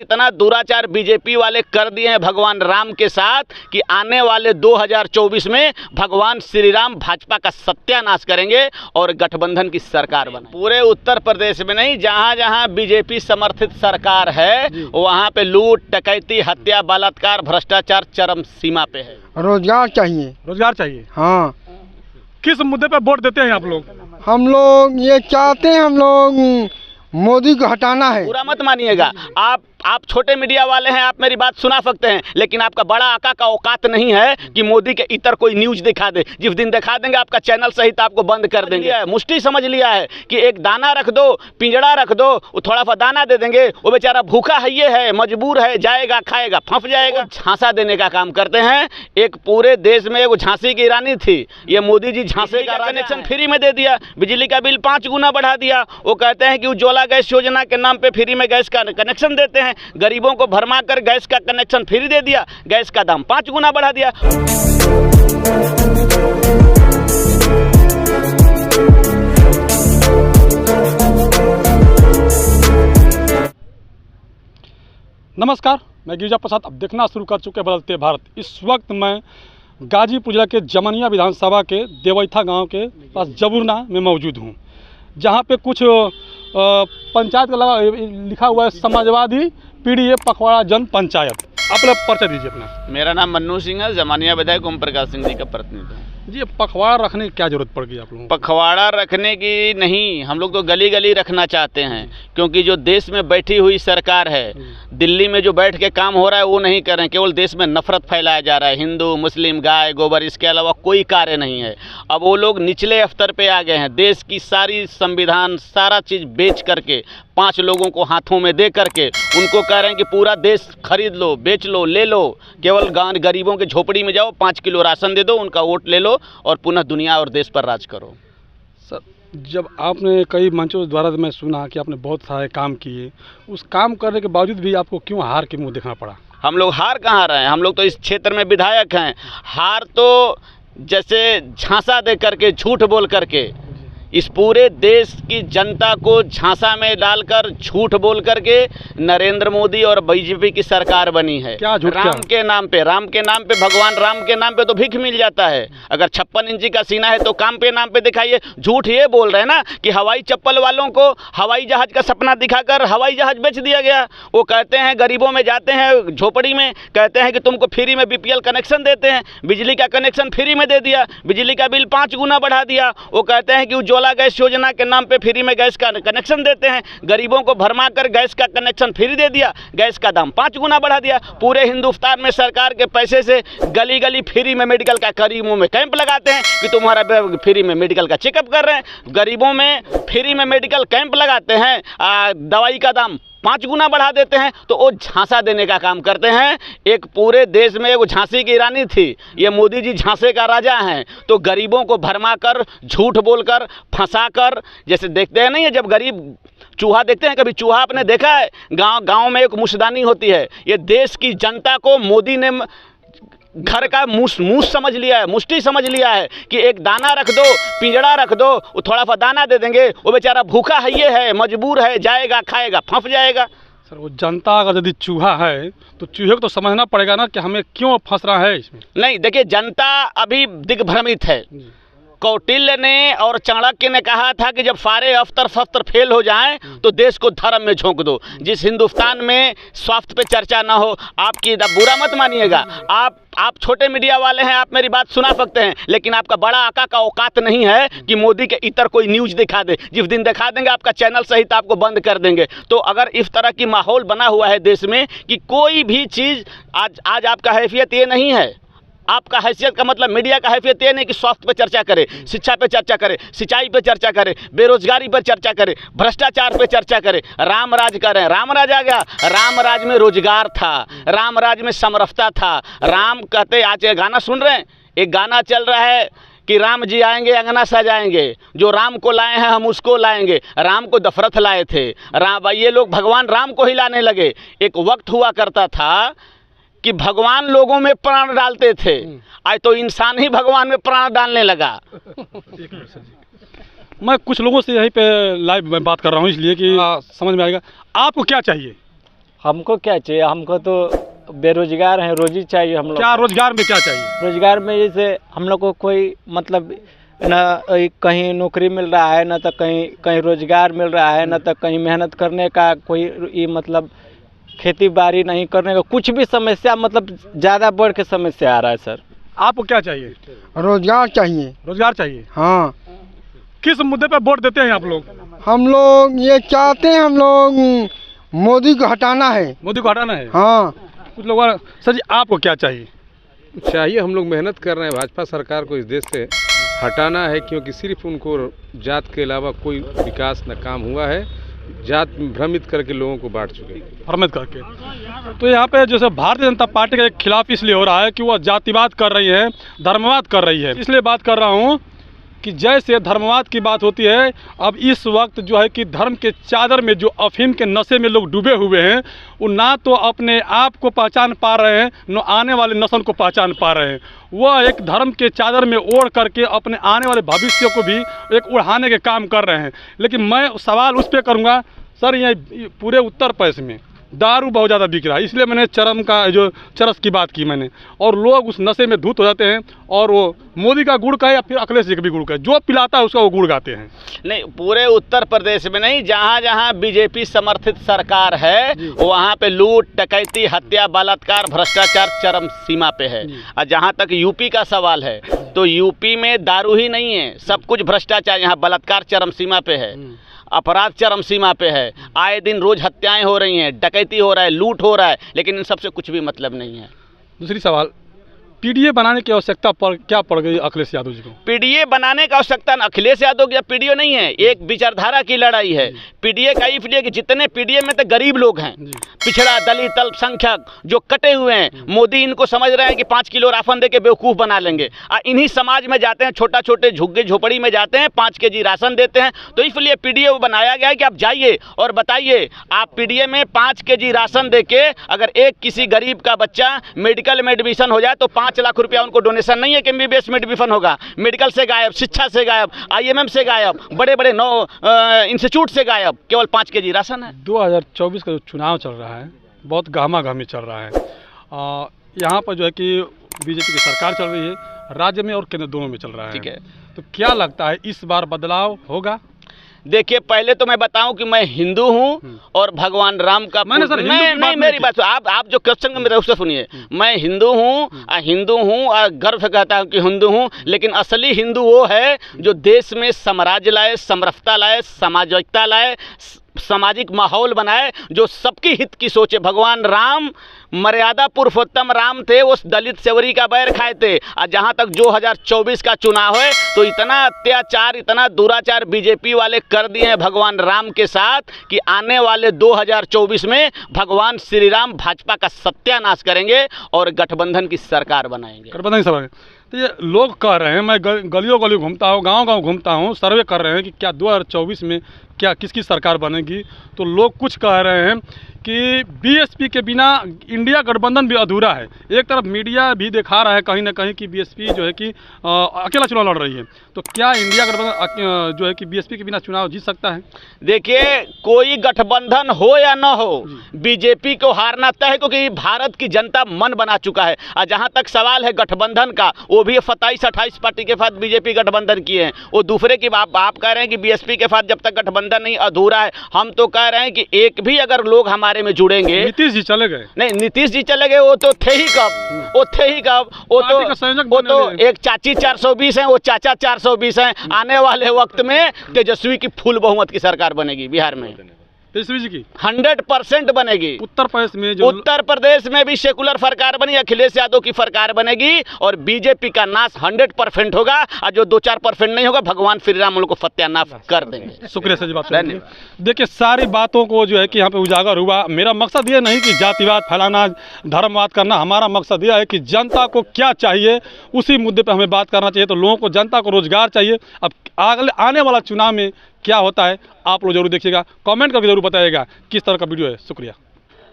इतना दुराचार बीजेपी वाले कर दिए हैं भगवान राम के साथ कि आने वाले 2024 में भगवान श्री राम भाजपा का सत्यानाश करेंगे और गठबंधन की सरकार बने। पूरे उत्तर प्रदेश में नहीं, जहां जहां बीजेपी समर्थित सरकार है वहां पे लूट, डकैती, हत्या, बलात्कार, भ्रष्टाचार चरम सीमा पे है। रोजगार चाहिए, रोजगार चाहिए। हाँ। किस मुद्दे पे वोट देते हैं आप लोग? हम लोग ये चाहते हैं, हम लोग मोदी को हटाना है। बुरा मत मानिएगा, आप छोटे मीडिया वाले हैं, आप मेरी बात सुना सकते हैं, लेकिन आपका बड़ा आका का औकात नहीं है कि मोदी के इतर कोई न्यूज दिखा दे। जिस दिन दिखा देंगे आपका चैनल सहित आपको बंद कर देंगे। मुष्टि समझ लिया है कि एक दाना रख दो, पिंजड़ा रख दो, वो थोड़ा सा दाना दे देंगे, वो बेचारा भूखा है, ये है, मजबूर है, जाएगा, खाएगा, फंस जाएगा। झांसा देने का काम करते हैं। एक पूरे देश में वो झांसी की रानी थी, ये मोदी जी झांसी का कनेक्शन फ्री में दे दिया, बिजली का बिल 5 गुना बढ़ा दिया। वो कहते हैं कि उज्ज्वला गैस योजना के नाम पे फ्री में गैस का कनेक्शन देते हैं, गरीबों को भरमा कर गैस का कनेक्शन फ्री दे दिया, गैस का दाम 5 गुना बढ़ा दिया। नमस्कार, मैं गिरिजा प्रसाद। अब देखना शुरू कर चुके बदलते भारत। इस वक्त मैं गाजीपुर जिला के जमनिया विधानसभा के देवैथा गांव के पास जबुरना में मौजूद हूं, जहां पे कुछ पंचायत का लिखा हुआ है समाजवादी पीडीए पखवाड़ा जन पंचायत। आप लोग परिचय दीजिए अपना। मेरा नाम मन्नू सिंह है, जमानिया विधायक ओम प्रकाश सिंह जी का प्रतिनिधि हूँ। जी, पखवाड़ा रखने की क्या जरूरत पड़ गई आप लोगों को? पखवाड़ा रखने की नहीं, हम लोग तो गली गली रखना चाहते हैं, क्योंकि जो देश में बैठी हुई सरकार है, दिल्ली में जो बैठ के काम हो रहा है वो नहीं कर रहे हैं। केवल देश में नफरत फैलाया जा रहा है, हिंदू मुस्लिम गाय गोबर, इसके अलावा कोई कार्य नहीं है। अब वो लोग निचले स्तर पे आ गए हैं, देश की सारी संविधान सारा चीज़ बेच करके 5 लोगों को हाथों में दे करके उनको कह रहे हैं कि पूरा देश खरीद लो, बेच लो, ले लो, केवल गरीबों के झोपड़ी में जाओ, 5 किलो राशन दे दो, उनका वोट ले लो और पुनः दुनिया और देश पर राज करो। सर, जब आपने कई मंचों द्वारा मैं सुना कि आपने बहुत सारे काम किए, उस काम करने के बावजूद भी आपको क्यों हार के मुंह देखना पड़ा? हम लोग हार कहाँ रहे हैं, हम लोग तो इस क्षेत्र में विधायक हैं। हार तो जैसे झांसा दे करके, झूठ बोल करके, इस पूरे देश की जनता को झांसा में डालकर, झूठ बोल करके नरेंद्र मोदी और बीजेपी की सरकार बनी है। क्या झूठ? राम के नाम पे, भगवान राम के नाम पे तो भीख मिल जाता है। अगर 56 इंची का सीना है तो काम पे नाम पे दिखाइए। झूठ ये बोल रहे हैं ना कि हवाई चप्पल वालों को हवाई जहाज का सपना दिखाकर हवाई जहाज बेच दिया गया। वो कहते हैं गरीबों में जाते हैं झोपड़ी में, कहते हैं कि तुमको फ्री में BPL कनेक्शन देते हैं, बिजली का कनेक्शन फ्री में दे दिया, बिजली का बिल 5 गुना बढ़ा दिया। वो कहते हैं कि उज्ज्वला गैस योजना के नाम पे फ्री में गैस का कनेक्शन देते हैं, गरीबों को भरमा कर गैस का कनेक्शन फ्री दे दिया, गैस का दाम 5 गुना बढ़ा दिया। पूरे हिंदुस्तान में सरकार के पैसे से गली गली फ्री में मेडिकल का, गरीबों में कैंप लगाते हैं कि तुम्हारा फ्री में मेडिकल का चेकअप कर रहे हैं, गरीबों में फ्री में मेडिकल कैंप लगाते हैं, दवाई का दाम 5 गुना बढ़ा देते हैं। तो वो झांसा देने का काम करते हैं। एक पूरे देश में वो झांसी की रानी थी, ये मोदी जी झांसे का राजा हैं। तो गरीबों को भरमा कर, झूठ बोलकर, फंसा कर, जैसे देखते हैं नहीं है, जब गरीब चूहा देखते हैं, कभी चूहा आपने देखा है? गांव में एक मुशदानी होती है। ये देश की जनता को मोदी ने घर का मुंह समझ लिया है, मुष्टि समझ लिया है कि एक दाना रख दो, पिंजड़ा रख दो, वो थोड़ा सा दाना दे देंगे, वो बेचारा भूखा है, ये है, मजबूर है, जाएगा, खाएगा, फंस जाएगा। सर, वो जनता अगर यदि चूहा है तो चूहे को तो समझना पड़ेगा ना कि हमें क्यों फंस रहा है इसमें। नहीं, देखिए, जनता अभी दिग्भ्रमित है। कौटिल्य ने और चाणक्य ने कहा था कि जब सारे अस्त्र फेल हो जाएं तो देश को धर्म में झोंक दो। जिस हिंदुस्तान में स्वास्थ्य पे चर्चा ना हो, आपकी बुरा मत मानिएगा, आप छोटे मीडिया वाले हैं, आप मेरी बात सुना सकते हैं, लेकिन आपका बड़ा आका का औकात नहीं है कि मोदी के इतर कोई न्यूज दिखा दे। जिस दिन दिखा देंगे आपका चैनल सहित आपको बंद कर देंगे। तो अगर इस तरह की माहौल बना हुआ है देश में कि कोई भी चीज़ आज आपका हैसियत ये नहीं है, आपका हैसियत का मतलब मीडिया का हैसियत ये नहीं कि स्वास्थ्य पे चर्चा करे, शिक्षा पे चर्चा करे, सिंचाई पे चर्चा करे, बेरोजगारी पर चर्चा करे, भ्रष्टाचार पे चर्चा करे, राम राज करें। राम राज आ गया, राम राज में रोजगार था, राम राज में समरसता था। राम कहते, आज ये गाना सुन रहे हैं, एक गाना चल रहा है कि राम जी आएंगे अंगना सजाएंगे, जो राम को लाए हैं हम उसको लाएंगे। राम को दशरथ लाए थे, ये लोग भगवान राम को ही लाने लगे। एक वक्त हुआ करता था कि भगवान लोगों में प्राण डालते थे, आज तो इंसान ही भगवान में प्राण डालने लगा। मैं कुछ लोगों से यहीं पे लाइव में बात कर रहा हूँ, इसलिए कि समझ में आएगा। आपको क्या चाहिए? हमको क्या चाहिए, हमको तो बेरोजगार हैं, रोजी चाहिए हम लोग। क्या रोजगार में क्या चाहिए? रोजगार में जैसे हम लोग को कोई मतलब न कहीं नौकरी मिल रहा है, न तो कहीं रोजगार मिल रहा है, न तो कहीं मेहनत करने का कोई ये मतलब खेती बाड़ी नहीं करने का कुछ भी समस्या, मतलब ज़्यादा बढ़ के समस्या आ रहा है सर। आपको क्या चाहिए? रोजगार चाहिए। रोजगार चाहिए। हाँ, किस मुद्दे पर वोट देते हैं आप लोग? हम लोग ये चाहते हैं, हम लोग मोदी को हटाना है। मोदी को हटाना है। हाँ, कुछ लोग सर जी आपको क्या चाहिए? चाहिए, हम लोग मेहनत कर रहे हैं, भाजपा सरकार को इस देश से हटाना है, क्योंकि सिर्फ उनको जात के अलावा कोई विकास न काम हुआ है। जात भ्रमित करके लोगों को बांट चुके हैं, भ्रमित करके। तो यहाँ पे जैसे भारतीय जनता पार्टी के खिलाफ इसलिए हो रहा है कि वह जातिवाद कर रही है, धर्मवाद कर रही है। इसलिए बात कर रहा हूँ कि जैसे धर्मवाद की बात होती है, अब इस वक्त जो है कि धर्म के चादर में जो अफीम के नशे में लोग डूबे हुए हैं, वो ना तो अपने आप को पहचान पा रहे हैं, न आने वाले नस्ल को पहचान पा रहे हैं। वह एक धर्म के चादर में ओढ़ करके अपने आने वाले भविष्य को भी एक उड़ाने के काम कर रहे हैं। लेकिन मैं सवाल उस पर करूँगा सर, ये पूरे उत्तर प्रदेश में दारू बहुत ज़्यादा बिक रहा है, इसलिए मैंने चरस की बात की मैंने, और लोग उस नशे में धुत हो जाते हैं और वो मोदी का गुड़ का या फिर अखिलेश जी का भी गुड़ का, जो पिलाता है उसका वो गुड़ गाते हैं। नहीं, पूरे उत्तर प्रदेश में नहीं, जहाँ जहाँ बीजेपी समर्थित सरकार है वहाँ पे लूट, डकैती, हत्या, बलात्कार, भ्रष्टाचार चरम सीमा पे है। और जहाँ तक यूपी का सवाल है, तो यूपी में दारू ही नहीं है, सब कुछ भ्रष्टाचार। यहाँ बलात्कार चरम सीमा पे है, अपराध चरम सीमा पे है, आए दिन रोज हत्याएं हो रही हैं, डकैती हो रहा है, लूट हो रहा है, लेकिन इन सबसे कुछ भी मतलब नहीं है। दूसरी सवाल, पीडीए बनाने की आवश्यकता क्या पड़ गई अखिलेश यादव जी को? पीडीए बनाने का आवश्यकता अखिलेश यादव की पीडीए नहीं है, एक विचारधारा की लड़ाई है। पीडीए का इसलिए कि जितने पीडीए में तो गरीब लोग हैं, पिछड़ा, दलित, अल्पसंख्यक जो कटे हुए हैं, मोदी इनको समझ रहे हैं कि 5 किलो राशन दे के बेवकूफ़ बना लेंगे। इन्हीं समाज में जाते हैं, छोटा छोटे झुग्गे झोपड़ी में जाते हैं, 5 केजी राशन देते हैं। तो इसलिए पीडीए बनाया गया है कि आप जाइए और बताइए, आप पीडीए में 5 केजी राशन दे के अगर एक किसी गरीब का बच्चा मेडिकल में एडमिशन हो जाए तो 5 लाख रुपया उनको डोनेशन नहीं है कि MBBS में एडमिशन होगा। मेडिकल से गायब, शिक्षा से गायब, IMM से गायब, बड़े बड़े इंस्टीट्यूट से गायब, केवल 5 केजी राशन है। 2024 का जो चुनाव चल रहा है बहुत गहमा-गहमी चल रहा है। यहाँ पर जो है कि बीजेपी की सरकार चल रही है, राज्य में और केंद्र दोनों में चल रहा है। ठीक है, तो क्या लगता है इस बार बदलाव होगा? देखिए, पहले तो मैं बताऊं कि मैं हिंदू हूं और भगवान राम का नहीं, मेरी बात आप जो क्वेश्चन मेरे उससे सुनिए। मैं हिंदू हूं और गर्व से कहता हूं कि हिंदू हूं, लेकिन असली हिंदू वो है जो देश में साम्राज्य लाए, समरसता लाए, सामाजिकता लाए, सामाजिक माहौल बनाए, जो सबकी हित की सोचे। भगवान राम मर्यादा पुरुषोत्तम राम थे, वो दलित सेवरी का बैर खाए थे। और जहाँ तक 2024 का चुनाव है, तो इतना अत्याचार, इतना दुराचार बीजेपी वाले कर दिए हैं भगवान राम के साथ कि आने वाले 2024 में भगवान श्री राम भाजपा का सत्यानाश करेंगे और गठबंधन की सरकार बनाएंगे। गठबंधन की सरकार। तो ये लोग कह रहे हैं, मैं गलियों गलियों घूमता हूँ, गांव-गांव घूमता हूँ, सर्वे कर रहे हैं कि क्या 2024 में क्या किसकी सरकार बनेगी। तो लोग कुछ कह रहे हैं कि बीएसपी के बिना इंडिया गठबंधन भी अधूरा है। एक तरफ मीडिया भी दिखा रहा है कहीं ना कहीं कि बीएसपी जो है कि अकेला चुनाव लड़ रही है। तो क्या इंडिया गठबंधन जो है कि बीएसपी के बिना चुनाव जीत सकता है? देखिए, कोई गठबंधन हो या ना हो, बीजेपी को हारना तय है, क्योंकि भारत की जनता मन बना चुका है। और जहाँ तक सवाल है गठबंधन का, वो भी 27-28 पार्टी के साथ बीजेपी गठबंधन किए हैं। वो दूसरे की आप कह रहे हैं कि बीएसपी के साथ जब तक गठबंधन नहीं, अधूरा है। हम तो कह रहे हैं कि एक भी अगर लोग हमारे में जुड़ेंगे। नीतीश जी चले गए? नहीं, नीतीश जी चले गए, वो तो थे ही कब, वो तो एक चाची 420 है, वो चाचा 420 है। आने वाले वक्त में तेजस्वी की फुल बहुमत की सरकार बनेगी बिहार में, तेजस्वी जी की 100% बनेगी। उत्तर प्रदेश में भी सेकुलर सरकार बनी, अखिलेश यादव की सरकार बनेगी और बीजेपी का नाश 100% होगा। और जो 2-4% नहीं होगा, भगवान श्री राम उनको सत्यानाश कर देंगे। शुक्रिया सर जी, बात करने। देखिए, सारी बातों को जो है कि यहाँ पे उजागर हुआ। मेरा मकसद ये नहीं कि जातिवाद फैलाना, धर्मवाद करना। हमारा मकसद यह है कि जनता को क्या चाहिए उसी मुद्दे पर हमें बात करना चाहिए। तो लोगों को, जनता को रोजगार चाहिए। अब आने वाला चुनाव में क्या होता है आप लोग जरूर देखिएगा, कमेंट करके जरूर बताइएगा किस तरह का वीडियो है। शुक्रिया।